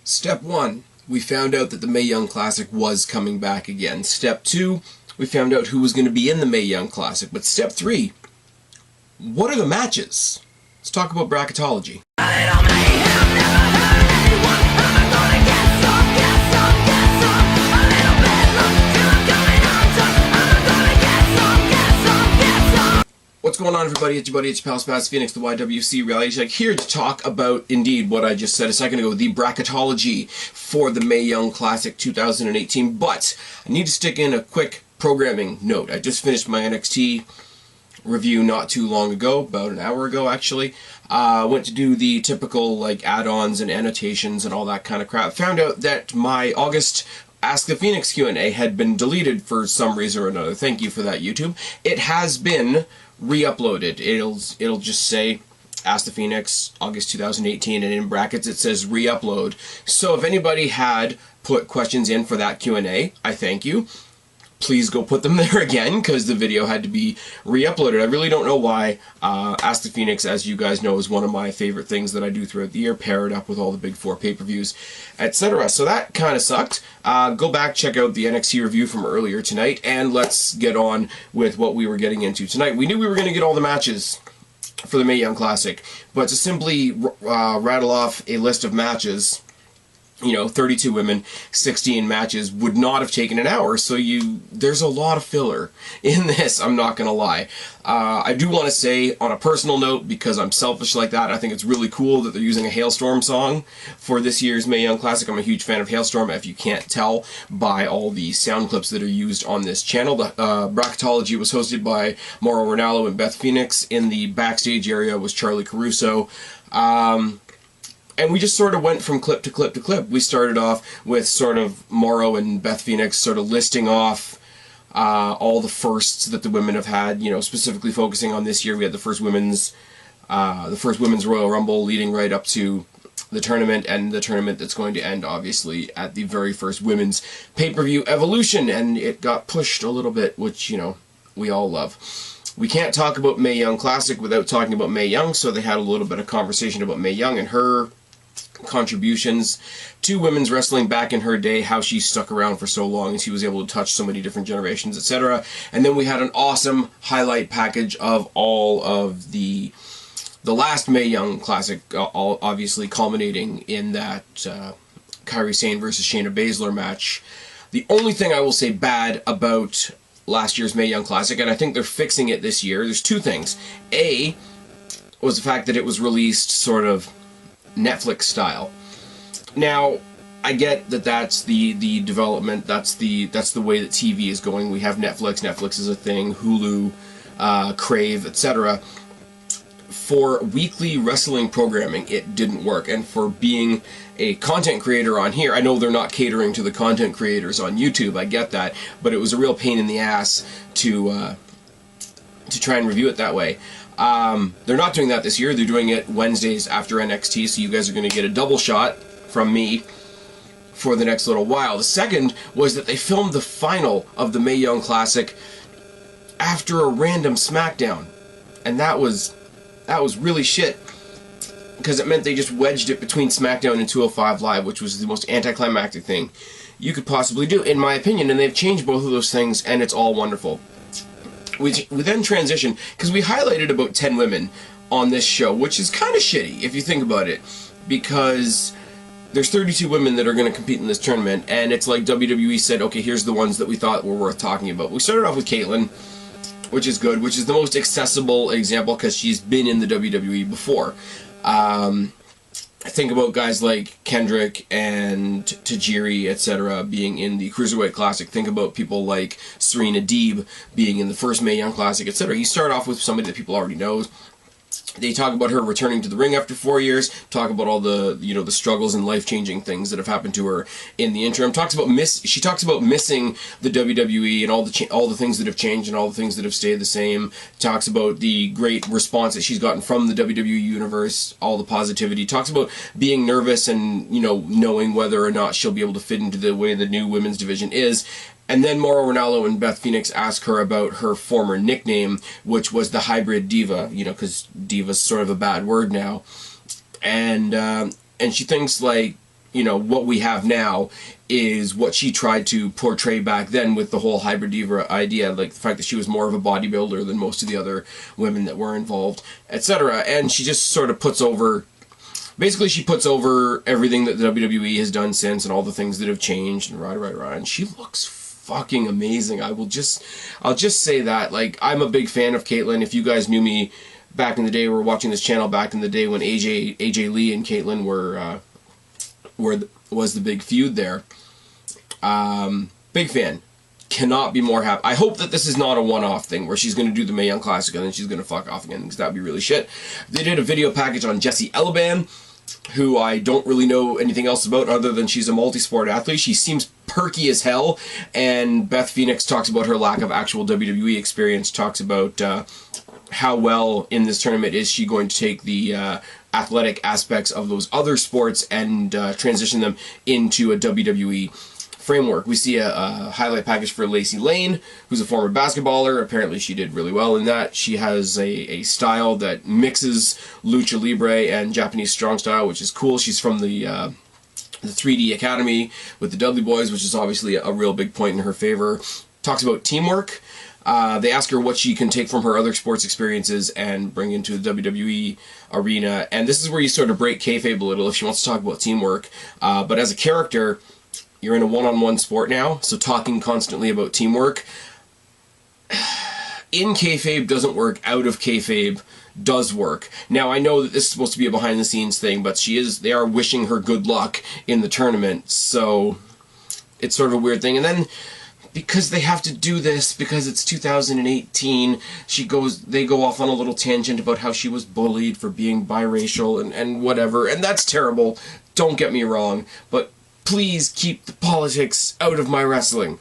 Step 1, we found out that the Mae Young Classic was coming back again. Step 2, we found out who was going to be in the Mae Young Classic. But step 3, what are the matches? Let's talk about bracketology. What's going on, everybody? It's your buddy, it's your pal Spaz Phoenix, the YWC Reality Check, here to talk about, indeed, what I just said a second ago, the bracketology for the Mae Young Classic 2018. But I need to stick in a quick programming note. I just finished my NXT review not too long ago, about an hour ago actually. Went to do the typical like add-ons and annotations and all that kind of crap. Found out that my August Ask the Phoenix Q&A had been deleted for some reason or another. Thank you for that, YouTube. It has been re-uploaded. It'll just say Ask the Phoenix August 2018, and in brackets it says re-upload. So if anybody had put questions in for that Q&A, I thank you. Please go put them there again, because the video had to be re-uploaded. I really don't know why. Ask the Phoenix, as you guys know, is one of my favorite things that I do throughout the year, pair it up with all the big 4 pay-per-views, etc. So that kind of sucked. Go back, check out the NXT review from earlier tonight, and let's get on with what we were getting into tonight. We knew we were going to get all the matches for the Mae Young Classic, but to simply rattle off a list of matches, you know, 32 women, 16 matches, would not have taken an hour, so there's a lot of filler in this, I'm not gonna lie. I do want to say, on a personal note, because I'm selfish like that, I think it's really cool that they're using a Hailstorm song for this year's Mae Young Classic. I'm a huge fan of Hailstorm, if you can't tell by all the sound clips that are used on this channel. The bracketology was hosted by Mauro Ranallo and Beth Phoenix. In the backstage area was Charlie Caruso. And we just sort of went from clip to clip to clip. We started off with sort of Mauro and Beth Phoenix sort of listing off all the firsts that the women have had, you know, specifically focusing on this year. We had the first women's Royal Rumble leading right up to the tournament, and the tournament that's going to end, obviously, at the very first women's pay-per-view Evolution, and it got pushed a little bit, which, you know, we all love. We can't talk about Mae Young Classic without talking about Mae Young, so they had a little bit of conversation about Mae Young and her contributions to women's wrestling back in her day, how she stuck around for so long and she was able to touch so many different generations, etc. And then we had an awesome highlight package of all of the last Mae Young Classic, all obviously culminating in that Kairi Sane versus Shayna Baszler match. The only thing I will say bad about last year's Mae Young Classic, and I think they're fixing it this year, there's two things. A was the fact that it was released sort of Netflix style. Now, I get that that's the development, that's the way that TV is going. We have Netflix is a thing, Hulu, Crave, etc. For weekly wrestling programming, it didn't work, and for being a content creator on here, I know they're not catering to the content creators on YouTube, I get that, but it was a real pain in the ass to try and review it that way. They're not doing that this year. They're doing it Wednesdays after NXT, so you guys are going to get a double shot from me for the next little while. The second was that they filmed the final of the Mae Young Classic after a random SmackDown, and that was really shit, because it meant they just wedged it between SmackDown and 205 Live, which was the most anticlimactic thing you could possibly do, in my opinion, and they've changed both of those things, and it's all wonderful. We then transitioned, because we highlighted about 10 women on this show, which is kind of shitty, if you think about it, because there's 32 women that are going to compete in this tournament, and it's like WWE said, okay, here's the ones that we thought were worth talking about. We started off with Caitlyn, which is good, which is the most accessible example, because she's been in the WWE before. Think about guys like Kendrick and Tajiri, etc. being in the Cruiserweight Classic. Think about people like Serena Deeb being in the first Mae Young Classic, etc. You start off with somebody that people already know. They talk about her returning to the ring after 4 years, talk about all the, you know, the struggles and life-changing things that have happened to her in the interim. She talks about missing the WWE and all the things that have changed and all the things that have stayed the same. Talks about the great response that she's gotten from the WWE universe, all the positivity. Talks about being nervous and, you know, knowing whether or not she'll be able to fit into the way the new women's division is. And then Mauro Ranallo and Beth Phoenix ask her about her former nickname, which was the Hybrid Diva, you know, because diva's sort of a bad word now. And she thinks, like, you know, what we have now is what she tried to portray back then with the whole hybrid diva idea, like the fact that she was more of a bodybuilder than most of the other women that were involved, etc. And she just sort of puts over, basically she puts over everything that the WWE has done since and all the things that have changed and right. And she looks fucking amazing. I'll just say that. Like, I'm a big fan of Caitlyn. If you guys knew me back in the day, were watching this channel back in the day when AJ Lee and Caitlyn was the big feud there. Big fan. Cannot be more happy. I hope that this is not a one-off thing where she's going to do the Mae Young Classic and then she's going to fuck off again, because that'd be really shit. They did a video package on Jessie Elaban, who I don't really know anything else about other than she's a multi-sport athlete. She seems perky as hell, and Beth Phoenix talks about her lack of actual WWE experience, talks about how well in this tournament is she going to take the athletic aspects of those other sports and transition them into a WWE framework. We see a highlight package for Lacey Lane, who's a former basketballer. Apparently she did really well in that. She has a style that mixes lucha libre and Japanese strong style, which is cool. She's from the 3D Academy with the Dudley Boys, which is obviously a real big point in her favor. Talks about teamwork. They ask her what she can take from her other sports experiences and bring into the WWE arena. And this is where you sort of break kayfabe a little if she wants to talk about teamwork. But as a character, you're in a one-on-one sport now, so talking constantly about teamwork in kayfabe doesn't work. Out of kayfabe does work. Now, I know that this is supposed to be a behind-the-scenes thing, but they are wishing her good luck in the tournament, so it's sort of a weird thing. And then, because they have to do this, because it's 2018, they go off on a little tangent about how she was bullied for being biracial and whatever, and that's terrible, don't get me wrong, but please keep the politics out of my wrestling.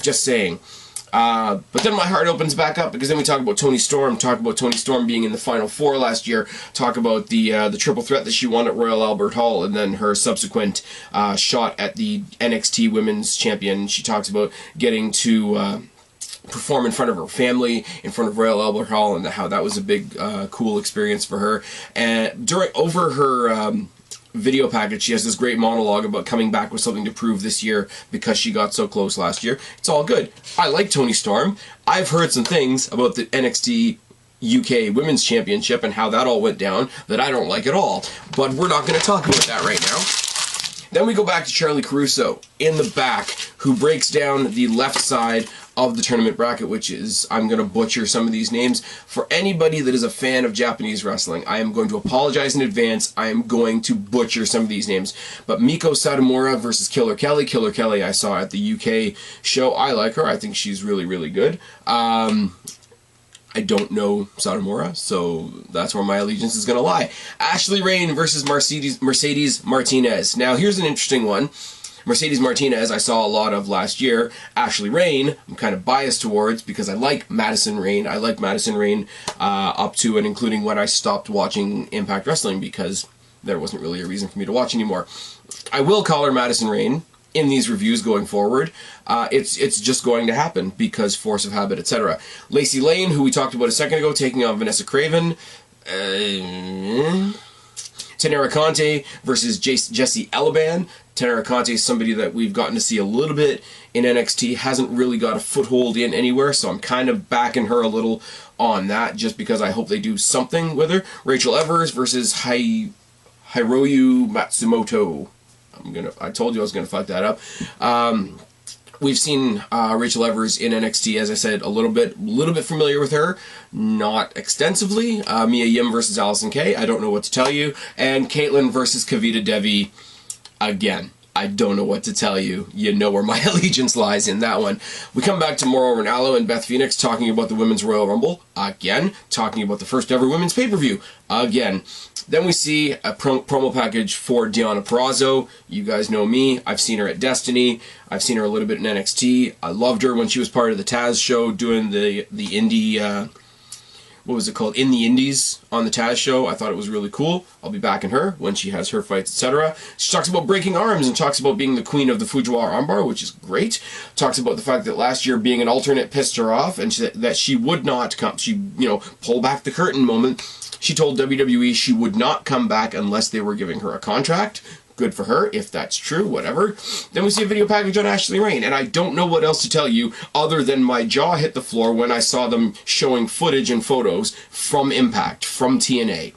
Just saying. But then my heart opens back up, because then we talk about Toni Storm, being in the Final Four last year, talk about the triple threat that she won at Royal Albert Hall, and then her subsequent shot at the NXT Women's Champion. She talks about getting to perform in front of her family, in front of Royal Albert Hall, and how that was a big, cool experience for her. And over her video package, she has this great monologue about coming back with something to prove this year because she got so close last year. It's all good. I like Toni Storm. I've heard some things about the NXT UK Women's Championship and how that all went down that I don't like at all, but we're not going to talk about that right now. Then we go back to Charlie Caruso in the back, who breaks down the left side of the tournament bracket, which is, I'm going to butcher some of these names. For anybody that is a fan of Japanese wrestling, I am going to apologize in advance. I am going to butcher some of these names. But Miko Satomura versus Killer Kelly. Killer Kelly I saw at the UK show. I like her. I think she's really, really good. I don't know Satomura, so that's where my allegiance is going to lie. Ashley Rain versus Mercedes Martinez. Now, here's an interesting one. Mercedes Martinez, I saw a lot of last year. Ashley Rain, I'm kind of biased towards because I like Madison Rain. I like Madison Rain up to and including when I stopped watching Impact Wrestling because there wasn't really a reason for me to watch anymore. I will call her Madison Rain in these reviews going forward. It's just going to happen because force of habit, etc. Lacey Lane, who we talked about a second ago, taking on Vanessa Craven. Tenera Conte versus Jessie Elaban. Tenera Conte is somebody that we've gotten to see a little bit in NXT, hasn't really got a foothold in anywhere, so I'm kind of backing her a little on that, just because I hope they do something with her. Rachel Evers versus Hiroyu Matsumoto. I told you I was gonna fuck that up. We've seen Rachel Evers in NXT, as I said, a little bit familiar with her, not extensively. Mia Yim versus Allison Kay, I don't know what to tell you. And Caitlyn versus Kavita Devi, again, I don't know what to tell you. You know where my allegiance lies in that one. We come back to Mauro Ranallo and Beth Phoenix talking about the Women's Royal Rumble, again. Talking about the first ever women's pay-per-view, again. Then we see a promo package for Deonna Purrazzo. You guys know me. I've seen her at Destiny. I've seen her a little bit in NXT. I loved her when she was part of the Taz show doing the indie, what was it called? In the Indies on the Taz show. I thought it was really cool. I'll be backing her when she has her fights, etc. She talks about breaking arms and talks about being the queen of the Fujiwara armbar, which is great. Talks about the fact that last year being an alternate pissed her off and that she would not come. She, pull back the curtain moment. She told WWE she would not come back unless they were giving her a contract. Good for her, if that's true, whatever. Then we see a video package on Ashley Rain, and I don't know what else to tell you other than my jaw hit the floor when I saw them showing footage and photos from Impact, from TNA.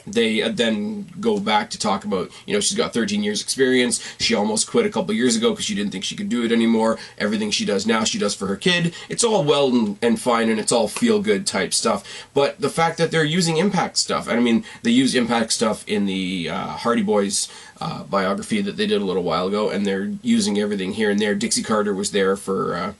They then go back to talk about, she's got 13 years experience. She almost quit a couple years ago because she didn't think she could do it anymore. Everything she does now, she does for her kid. It's all well and fine, and it's all feel-good type stuff. But the fact that they're using Impact stuff, and I mean, they used Impact stuff in the Hardy Boys biography that they did a little while ago, and they're using everything here and there. Dixie Carter was there for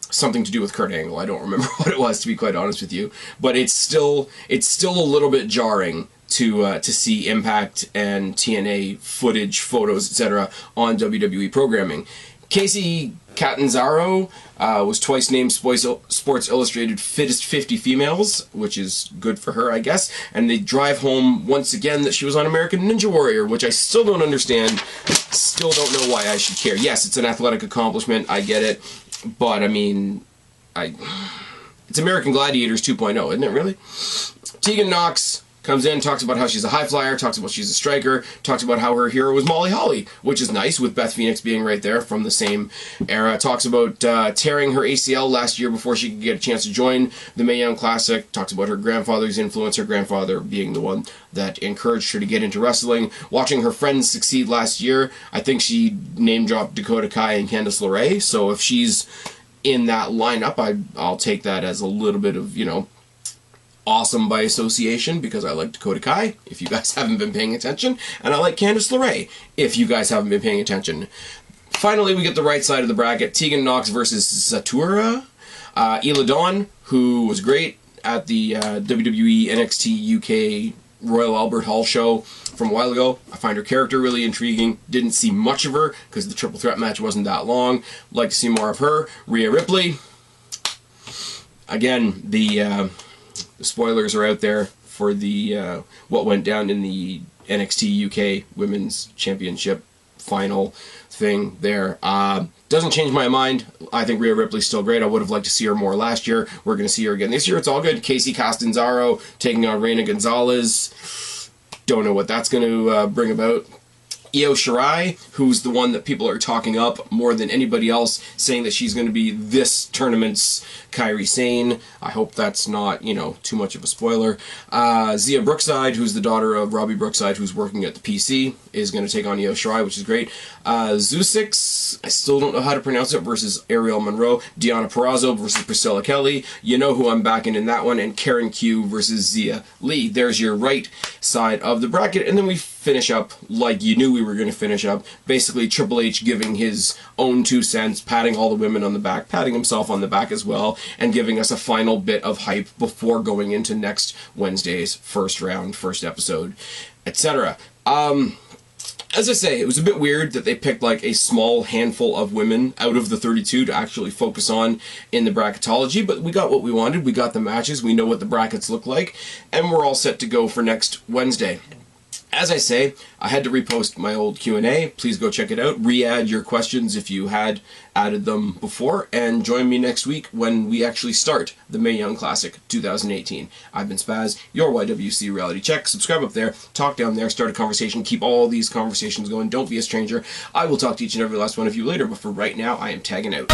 something to do with Kurt Angle. I don't remember what it was, to be quite honest with you. But it's still a little bit jarring to see Impact and TNA footage, photos, etc. on WWE programming. Casey Catanzaro was twice named Sports Illustrated Fittest 50 Females, which is good for her, I guess. And they drive home once again that she was on American Ninja Warrior, which I still don't understand. Still don't know why I should care. Yes, it's an athletic accomplishment. I get it. But, I mean, it's American Gladiators 2.0, isn't it, really? Tegan Knox comes in, talks about how she's a high flyer, talks about she's a striker, talks about how her hero was Molly Holly, which is nice, with Beth Phoenix being right there from the same era. Talks about tearing her ACL last year before she could get a chance to join the Mae Young Classic. Talks about her grandfather's influence, her grandfather being the one that encouraged her to get into wrestling. Watching her friends succeed last year, I think she name-dropped Dakota Kai and Candice LeRae, so if she's in that lineup, I'll take that as a little bit of, awesome by association, because I like Dakota Kai, if you guys haven't been paying attention, and I like Candice LeRae, if you guys haven't been paying attention. Finally, we get the right side of the bracket. Tegan Knox versus Satura. Ela Dawn, who was great at the WWE NXT UK Royal Albert Hall show from a while ago. I find her character really intriguing. Didn't see much of her because the triple threat match wasn't that long. Like to see more of her. Rhea Ripley. Again, the spoilers are out there for the what went down in the NXT UK Women's Championship final thing there. Doesn't change my mind. I think Rhea Ripley's still great. I would have liked to see her more last year. We're going to see her again this year. It's all good. Casey Castanzaro taking on Reina Gonzalez. Don't know what that's going to bring about. Io Shirai, who's the one that people are talking up more than anybody else, saying that she's going to be this tournament's Kairi Sane. I hope that's not, too much of a spoiler. Zia Brookside, who's the daughter of Robbie Brookside, who's working at the PC, is going to take on Io Shirai, which is great. Zusix, I still don't know how to pronounce it, versus Ariel Monroe. Deonna Purrazzo versus Priscilla Kelly. You know who I'm backing in that one. And Karen Q versus Zia Lee. There's your right side of the bracket. And then we finish up like you knew we were going to finish up. Basically, Triple H giving his own 2 cents, patting all the women on the back, patting himself on the back as well, and giving us a final bit of hype before going into next Wednesday's first round, first episode, etc. As I say, it was a bit weird that they picked like a small handful of women out of the 32 to actually focus on in the bracketology, but we got what we wanted. We got the matches. We know what the brackets look like, and we're all set to go for next Wednesday. As I say, I had to repost my old Q&A. Please go check it out. Re-add your questions if you had added them before, and join me next week when we actually start the Mae Young Classic 2018. I've been Spaz, your YWC Reality Check. Subscribe up there, talk down there, start a conversation, keep all these conversations going. Don't be a stranger. I will talk to each and every last one of you later, but for right now, I am tagging out.